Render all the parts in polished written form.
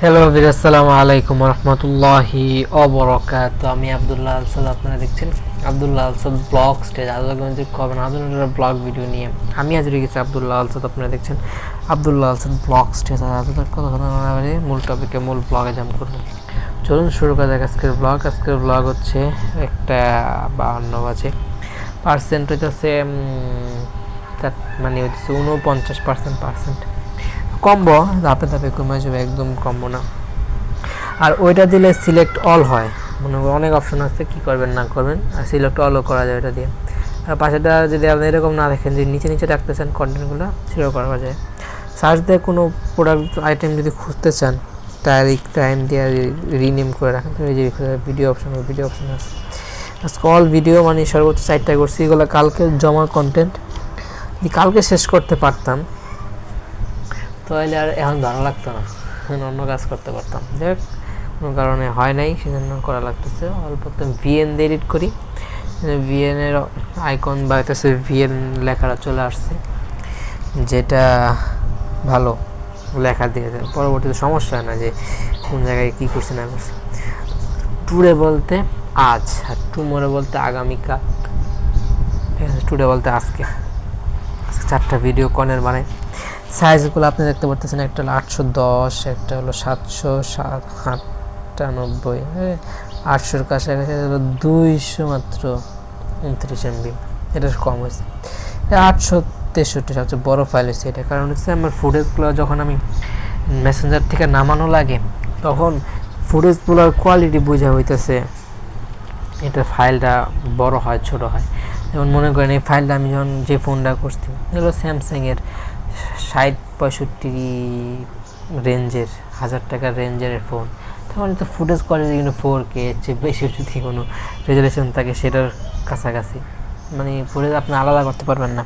Hello viewers, আসসালামু আলাইকুম ওয়া রাহমাতুল্লাহি ওয়া বারাকাতুহু। আমি আব্দুল্লাহ আলসাদ, আপনারা দেখছেন আব্দুল্লাহ আলসাদ ব্লগ স্টেজ। আজকে করবেন আধুনিক ব্লগ ভিডিও নিয়ে। আমি হাজির হয়ে গেছি আব্দুল্লাহ আলসাদ, আপনারা দেখছেন আব্দুল্লাহ আলসাদ ব্লগ স্টেজ। কথা না বলে মূল টপিকে মূল ব্লগে জাম্প করব। চলুন শুরু করা যাক আজকের ব্লগ। আজকের ব্লগ হচ্ছে 1:52 বাজে। পার্সেন্ট হইতেছে মানে হইতেছে 49% কমবো, ধাপে ধাপে কমে যাবে, একদম কমবো না। আর ওইটা দিলে সিলেক্ট অল হয়, মনে অনেক অপশন আছে কী করবেন না করবেন, আর সিলেক্ট অলও করা যায় ওটা দিয়ে। আর পাশেটা যদি আপনি এরকম না দেখেন, যদি নিচে নিচে রাখতে চান কন্টেন্টগুলো, সেটাও করা যায়। সার্চ দিয়ে কোনো প্রোডাক্ট আইটেম যদি খুঁজতে চান, তারিখ টাইম দিয়ে রিনেম করে রাখেন, তো এই যে ভিডিও অপশন আছে। আজকে অল ভিডিও মানে সর্বোচ্চ 4টা করছি, এগুলো কালকে জমা কন্টেন্ট। যদি কালকে শেষ করতে পারতাম তাহলে আর এখন ভালো লাগতো না, অন্য কাজ করতে পারতাম। দেখ কোনো কারণে হয় নাই, সেজন্য করা লাগতেছে। অল্প ভিএন দিয়ে এডিট করি, ভিএনের আইকন বা হইতেছে ভিএন লেখাটা চলে আসছে, যেটা ভালো লেখা দিয়ে দেয়, পরবর্তীতে সমস্যা হয় না যে কোন জায়গায় কী করছে না করছে। টুডে বলতে আজ, আর টুমোরে বলতে আগামীকাল, ঠিক আছে। টুডে বলতে আজকে 4টা ভিডিও কনের বানাই। সাইজগুলো আপনি দেখতে পারতেছেন, একটা হলো 810, একটা হলো 798, 800-র কাছাকাছি, হলো 200 মাত্র 29 MB। এটা কম হয়েছে। 863 সবচেয়ে বড় ফাইল হয়েছে এটা, কারণ হচ্ছে আমার ফুটেজগুলো যখন আমি মেসেঞ্জার থেকে নামানো লাগে, তখন ফুটেজগুলোর কোয়ালিটি বোঝা হইতেছে এটা ফাইলটা বড় হয় ছোট হয়। যেমন মনে করেন এই ফাইলটা আমি যখন যে ফোনটা করছি, এগুলো স্যামসাংয়ের 60-65 রেঞ্জের, 1000 টাকার রেঞ্জের ফোন, তখন তো ফুটেজ কোয়ালিটি কিন্তু 4K চেয়ে বেশি যদি কোনো রেজুলেশন থাকে সেটার কাছাকাছি, মানে ফুটেজ আপনি আলাদা করতে পারবেন না।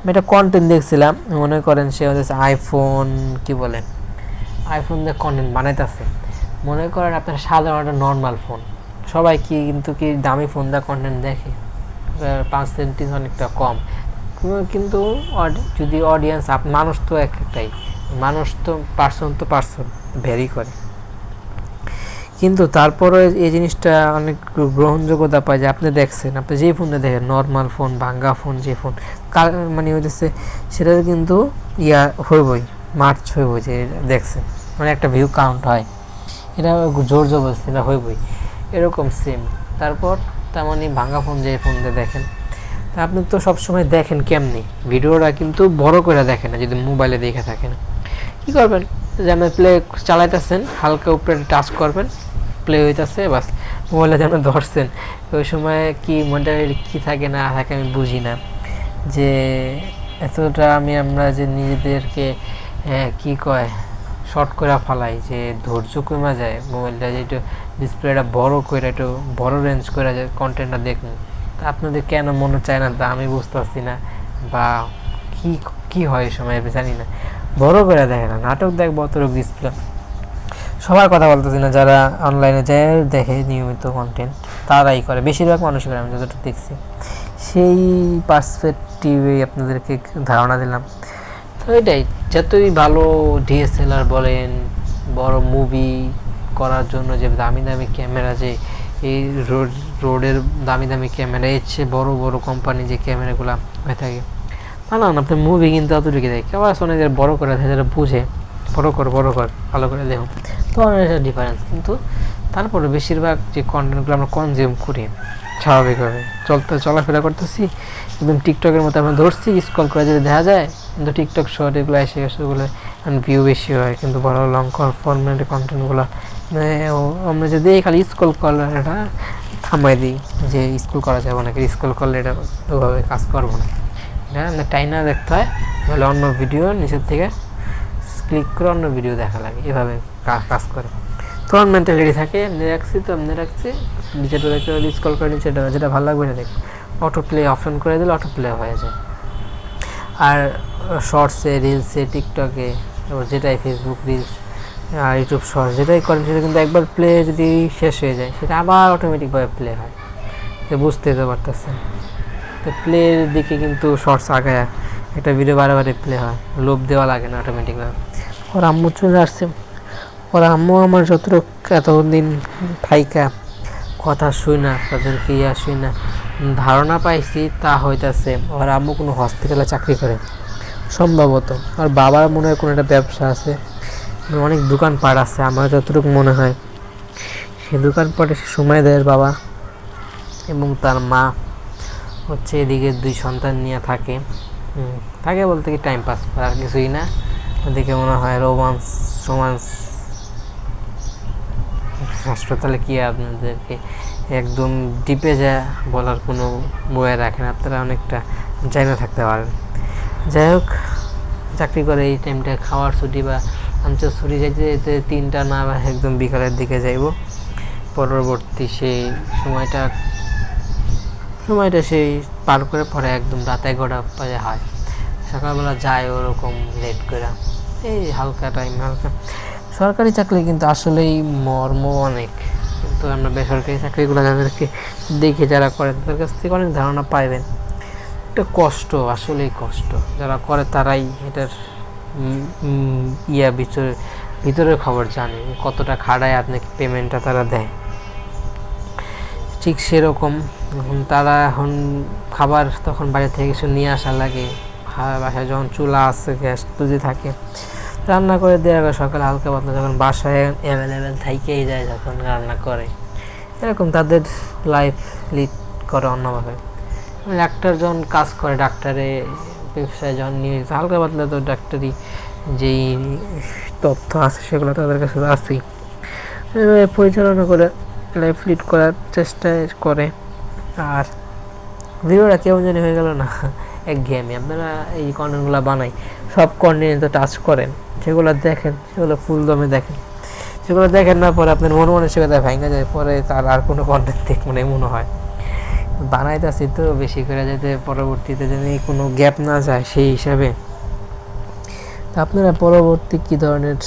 আমি একটা কন্টেন্ট দেখছিলাম, মনে করেন সে হচ্ছে আইফোন আইফোন দিয়ে কন্টেন্ট বানাইতেছে। মনে করেন আপনার সাধারণ একটা নর্মাল ফোন, সবাই কিন্তু দামি ফোন দিয়ে কন্টেন্ট দেখে, 5% অনেকটা কম। কিন্তু যদি অডিয়েন্স মানুষ তো একটাই, মানুষ তো পার্সন ভ্যারি করে, কিন্তু তারপরে এই জিনিসটা অনেক গ্রহণযোগ্যতা পায় যে আপনি দেখছেন, আপনি যেই ফোনটা দেখেন, নর্মাল ফোন, ভাঙ্গা ফোন, যে ফোন মানে হইতেছে সেটার কিন্তু হইবই, মার্চ হইব যে দেখছেন, মানে একটা ভিউ কাউন্ট হয়, এটা জোর জবরদস্তি এটা হইবই, এরকম সেম। তারপর তার মানে ভাঙ্গা ফোন যে ফোন দিয়ে দেখেন, তা আপনি তো সবসময় দেখেন কেমনি ভিডিওটা, কিন্তু বড় করে দেখেন না যদি মোবাইলে দেখে থাকেন। কী করবেন, যেমন প্লে চালাইতেছেন, হালকা উপরে টাচ করবেন, প্লে হইতেছে, বাস মোবাইলে যেন ধরছেন। ওই সময় কি মনটা কী থাকে না থাকে আমি বুঝি না, যে এতটা আমরা যে নিজেদেরকে কি কয় শর্ট করে ফালাই, যে ধৈর্য কমে যায়, মোবাইলটা যে একটু ডিসপ্লেটা বড় করে একটু বড় রেঞ্জ করে যে কন্টেন্টটা দেখুন। তা আপনাদের কেন মনে চায় না তা আমি বুঝতে পারছি না, বা কি হয় এই সময় জানি না। বড় করে দেখে না, নাটক দেখবো অতটুকু ডিসপ্লে, সবার কথা বলতেছি না, যারা অনলাইনে যায় দেখে নিয়মিত কন্টেন্ট তারাই করে, বেশিরভাগ মানুষই করে, আমি যতটুকু দেখছি। সেই পার্সপেক্টিভে আপনাদেরকে ধারণা দিলাম। তো এটাই, যতই ভালো ডিএসএলআর বলেন, বড় মুভি করার জন্য যে দামি দামি ক্যামেরা, যে এই রোডের দামি দামি ক্যামেরা, এর চেয়ে বড় বড় কোম্পানি যে ক্যামেরাগুলো হয়ে থাকে, না আপনি মুভি কিন্তু অতটুকু দেখে, কেউ অনেক বড় করে দেখে, যারা বুঝে বড় কর ভালো করে দেখো, তো অনেক ডিফারেন্স। কিন্তু তারপরে বেশিরভাগ যে কন্টেন্টগুলো আমরা কনজিউম করি স্বাভাবিকভাবে চলাফেরা করতেছি, একদম টিকটকের মতো আমরা ধরছি, স্ক্রল করে যদি দেখা যায়, কিন্তু টিকটক শর্ট এগুলো এগুলো ভিউ বেশি হয়, কিন্তু বড় লং ফরম্যাটের কন্টেন্টগুলো আমরা যদি খালি স্ক্রল করলে এটা থামাই দিই, যে স্ক্রল করা যাবে না, স্ক্রল করলে এটা ওইভাবে কাজ করবো না, এটা টাইনা দেখতে হয়, তাহলে অন্য ভিডিও নিচের থেকে ক্লিক করে অন্য ভিডিও দেখা লাগে, এভাবে কাজ করে। তখন মেন্টালিটি থাকে, এমনি রাখছি নিচেটা দেখতে স্ক্রল করে নিচেটা, যেটা ভালো লাগবে এটা দেখি, অটো প্লে অপশন করে দিলে অটো প্লে হয়ে যায়। আর শর্টসে, রিলসে, টিকটকে, যেটাই ফেসবুক রিলস আর ইউটিউব শর্টস যেটাই করেন, সেটা কিন্তু একবার প্লে যদি শেষ হয়ে যায়, সেটা আবার অটোমেটিকভাবে প্লে হয়, তো বুঝতে তো পারতেছেন। তো প্লের দিকে কিন্তু শর্টস আগায়, একটা ভিডিও বারে প্লে হয়, লোভ দেওয়া লাগে না অটোমেটিকভাবে। ওর আম্মু চলে আসছে, ওরা আম্মু আমার যতটুক এতদিন থাইকা কথা শুই না, তাদেরকে শুই না, ধারণা পাইছি তা হইতাছে ওর আম্মু কোনো হসপিটালে চাকরি করে সম্ভবত, আর বাবার মনে হয় কোনো একটা ব্যবসা আছে, অনেক দোকানপাট আছে আমার যতটুকু মনে হয়। সেই দোকানপাটে সে সময় দেয় বাবা, এবং তার মা হচ্ছে এদিকে 2 সন্তান নিয়ে থাকে। থাকে বলতে কি টাইম পাস করে, আর কিছুই না। ওদিকে মনে হয় রোমান্স রোমান্স। হাসপাতালে কি আপনাদেরকে একদম ডিপে যা বলার কোনো বয়ে রাখেন, আপনারা অনেকটা জায়গা থাকতে পারেন। যাই হোক, চাকরি করে এই টাইমটা খাওয়ার ছুটি বা আনচে ছুটি যাইতে যেতে 3টা না বা একদম বিকালের দিকে যাইব। পরবর্তী সেই সময়টা সেই পার করে পরে একদম রাত 11টা বাজে হয়। সকালবেলা যায় ওরকম লেট করে, এই হালকা টাইম হালকা। সরকারি চাকরি কিন্তু আসলেই মর্ম অনেক, কিন্তু আমরা বেসরকারি চাকরিগুলো যাদেরকে দেখে যারা করে তাদের কাছ থেকে অনেক ধারণা পাইবেন। এটা কষ্ট, আসলেই কষ্ট। যারা করে তারাই এটার ভিতরের খবর জানে, কতটা খাড়ায় আপনাকে পেমেন্টটা তারা দেয়। ঠিক সেরকম তারা এখন খাবার তখন বাড়ি থেকে কিছু নিয়ে আসা লাগে, বাসায় যখন চুলা আছে, গ্যাস যদি থাকে রান্না করে দেওয়া হয় সকালে হালকা পাতলা, যখন বাসায় অ্যাভেলেবেল থাইকেই যায় যখন রান্না করে। এরকম তাদের লাইফ লিড করে অন্যভাবে। ডাক্তার যখন কাজ করে, ডাক্তারে ব্যবসায় যখন নিয়ে হালকা পাতলা, তো ডাক্তারি যেই তথ্য আছে সেগুলো তাদের কাছে আছেই, পরিচালনা করে লাইফ লিড করার চেষ্টা করে। আর ভিডিওটা কেমন জানি হয়ে গেল না একঘেয়েমি। আপনারা এই কন্টেন্টগুলো বানাই, সব কন্টেন্ট তো টাচ করেন, সেগুলো দেখেন, সেগুলো ফুল দমে দেখেন, সেগুলো দেখেন না পরে আপনার মন মানসিকতা ভেঙে যায়, পরে তার আর কোনো কন্টেন্ট দেখবেন মনে হয়। বানাইতেছি তো বেশি করে যাতে পরবর্তীতে যেন কোনো গ্যাপ না যায় সেই হিসাবে। তা আপনারা পরবর্তী কী ধরনের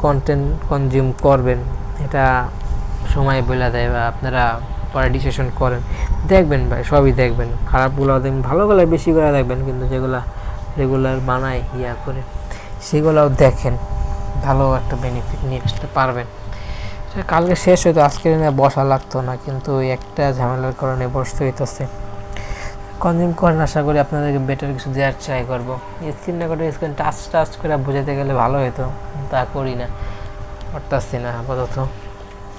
কন্টেন্ট কনজিউম করবেন এটা সময় বলে দেয়, বা আপনারা পরে ডিসিশন করেন। দেখবেন ভাই, সবই দেখবেন, খারাপগুলো দেখবেন, ভালোগুলো বেশি করে দেখবেন, কিন্তু যেগুলো রেগুলার বানায় করে সেগুলোও দেখেন, ভালো একটা বেনিফিট নিয়ে আসতে পারবেন। কালকে শেষ হইতো, আজকে বসা লাগতো না, কিন্তু ওই একটা ঝামেলার কারণে বসতে হইতেছে। কনজিউম করেন, আশা করি আপনাদেরকে বেটার কিছু দেওয়ার ট্রাই করবো। স্ক্রিন না করে স্ক্রিন টাচ করে বোঝাতে গেলে ভালো হতো, তা করি না, করতেছি না আপাতত।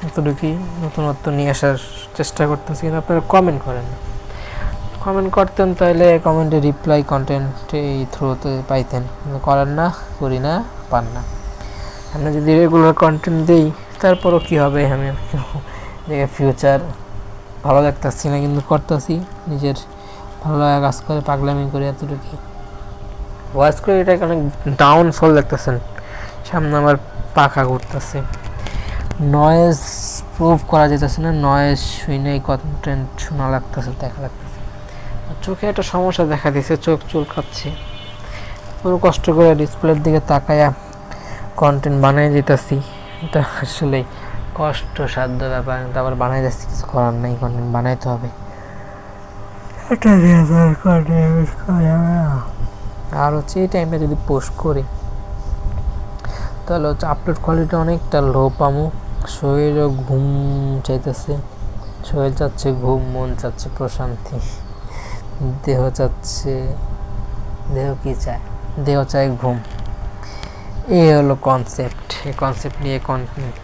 এতটুকুই নতুনত্ব নিয়ে আসার চেষ্টা করতেছি, কিন্তু আপনারা কমেন্ট করেন না। কমেন্ট করতেন তাহলে কমেন্টে রিপ্লাই কন্টেন্ট এই থ্রুতে পাইতেন, করেন না, করি না, পান না। আমি যদি রেগুলার কন্টেন্ট দিই তারপরও কী হবে, আমি দেখে ফিউচার ভালো দেখতেছি না, কিন্তু করতেছি নিজের ভালো লাগা কাজ করে, পাগলামি করে, এতটুকু ভয়েস করে। এটাকে অনেক ডাউনফল দেখতেছেন, সামনে আমার পাখা ঘুরতেছে, নয়েজ প্রুভ করা যেতেছে না, নয়েজ শুনে কন্টেন্ট শোনা লাগতেছে, দেখা লাগতেছে। চোখে একটা সমস্যা দেখা দিচ্ছে, চোখ চুলকাচ্ছে, পুরো কষ্ট করে ডিসপ্লের দিকে তাকায়া কন্টেন্ট বানিয়ে যেতেছি। এটা আসলে কষ্টসাধ্য ব্যাপার, তারপর বানাই যাচ্ছি, কিছু করার নেই, কন্টেন্ট বানাইতে হবে। আর হচ্ছে এই টাইমটা যদি পোস্ট করি তাহলে হচ্ছে আপলোড কোয়ালিটি অনেকটা লো পামো, শরীরও ঘুম চাইতেছে, শরীর চাচ্ছে ঘুম, মন চাচ্ছে প্রশান্তি, দেহ কি চায়, দেহ চায় ঘুম। এই হলো কনসেপ্ট, এই কনসেপ্ট নিয়ে কন্টেন্ট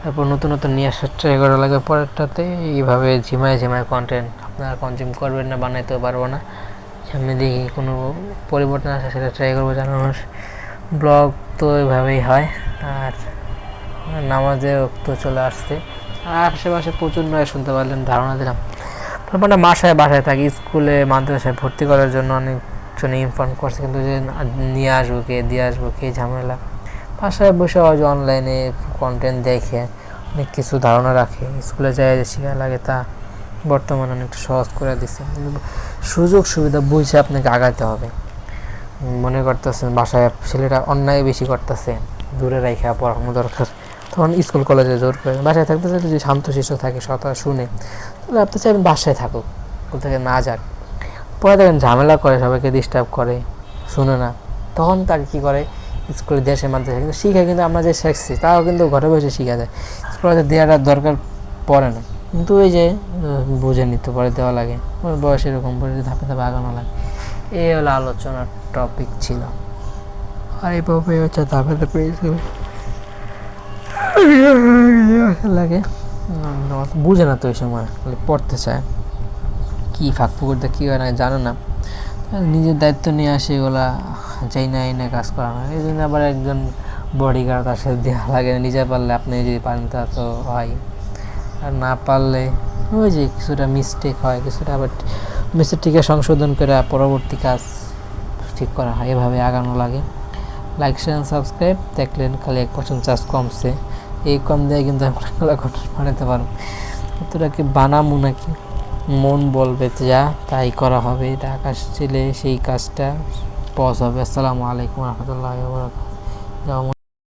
তারপর নতুন নিয়ে আসার ট্রাই করা লাগে পরেরটাতে। এইভাবে ঝিমায় কন্টেন্ট আপনারা কনজিউম করবেন না, বানাইতেও পারবো না। সামনে দেখি কোনো পরিবর্তন আসে সেটা ট্রাই করবো জানানোর। ব্লগ তো এভাবেই হয়। আর নামাজের রক্ত চলে আসছে, আর আশেপাশে প্রচুর নয় শুনতে পারলেন, ধারণা দিলাম। তারপর বাসায় থাকি, স্কুলে মাদ্রাসায় ভর্তি করার জন্য অনেকজনে ইনফর্ম করছে, কিন্তু যে নিয়ে আসবো কে, দিয়ে আসবো কে, ঝামেলা। বাসায় বসে যে অনলাইনে কন্টেন্ট দেখে অনেক কিছু ধারণা রাখে, স্কুলে যায় যে শেখা লাগে তা বর্তমানে অনেকটা সহজ করে দিচ্ছে। সুযোগ সুবিধা বুঝে আপনাকে আগাতে হবে। মনে করতেছেন বাসায় ছেলেটা অন্যায় বেশি করতেছে, দূরে রেখা পড়ানো দরকার, তখন স্কুল কলেজে জোর করে। বাসায় থাকতে চাইলে যদি শান্ত শিশু থাকে, সতা শুনে, তাহলে আপনি চাইবেন বাসায় থাকুক, স্কুল থেকে না যাক। পরে দেখেন ঝামেলা করে, সবাইকে ডিস্টার্ব করে, শুনে না, তখন তাকে কী করে, স্কুলে দেশে মাদ্রাসা কিন্তু শিখে, কিন্তু আমরা যে শিখছি তাও কিন্তু ঘরে বসে শিখা যায়, স্কুলে দেওয়ার দরকার পড়ে না। কিন্তু ওই যে বুঝে নিতে পরে দেওয়া লাগে, ওর বয়স এরকম পরে ধাপে ধাপে আগানো লাগে। এই হলো আলোচনার টপিক ছিল। আর এইভাবে হচ্ছে ধাপে ধাপে লাগে, বুঝে না তো ওই সময়, পড়তে চায়, কী ফাঁক ফুকুরতে কী হয় না জানে না, নিজের দায়িত্ব নিয়ে আসে এগুলা চাই না এই না কাজ করা হয়। এই জন্য আবার একজন বডিগার্ড তার সাথে দেওয়া লাগে, নিজে পারলে আপনি যদি পারেন তা তো হয়, আর না পারলে ওই যে কিছুটা মিস্টেক হয়, কিছুটা আবার মিস্টেকটিকে সংশোধন করে পরবর্তী কাজ ঠিক করা হয়, এভাবে আগানো লাগে। Like share subscribe. দেখলেন খালি 1% চার্জ কমছে, এই কম দিয়ে কিন্তু আমরা বানাতে পারবো, এতটাকে বানাবো নাকি, মন বলবে যা তাই করা হবে, এটা আকাশ ছেলে সেই কাজটা পজ হবে। আসসালামু আলাইকুম রহমতুল্লাহ।